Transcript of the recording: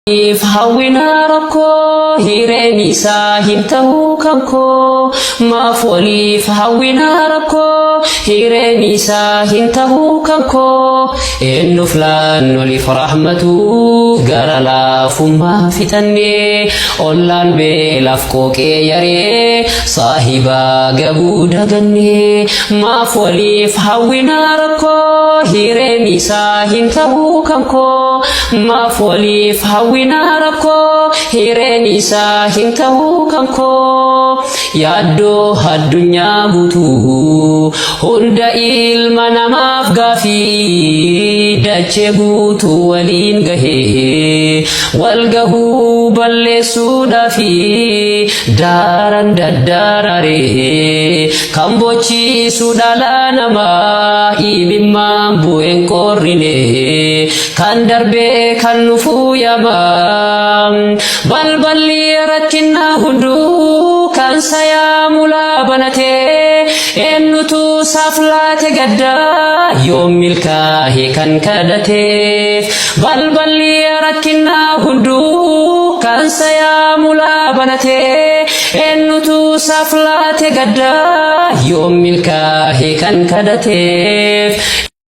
Hawwina rakkoo hireen isaa hin ta'u kankoo maaf waliif hawwina rakkoo hireen isaa hin ta'u kankoo eenyuuf laannoliif rahmatu gara laafummaa fixannee ollaan beelaaf qooqee yaree saahibaa gabuu dagannee maaf waliif hawwina rakkoo hireen isaa hin ta'u kankoo maaf waliif hawwina rakkoo hireen isaa hin ta'u kankoo yaaddoo addunyaa guutuu hunda ilma namaaf gaafii dachee guutuu waliin gahee wal gahuu balleessuudhaafi daaran daddaararee kan bochiisu dhala namaa imimmaan bu'een qorrine kan darbee kan nufu yaman balballi rakkinna hunduu kan sayaa mulaa banatee eenyutu saflaate gaddaa yoom milkaa'e kan kadhateef balballi rakkinna hunduu kan sayaa mulaa banatee eenyutu saflaate gaddaa yoom milkaa'e kan kadhateef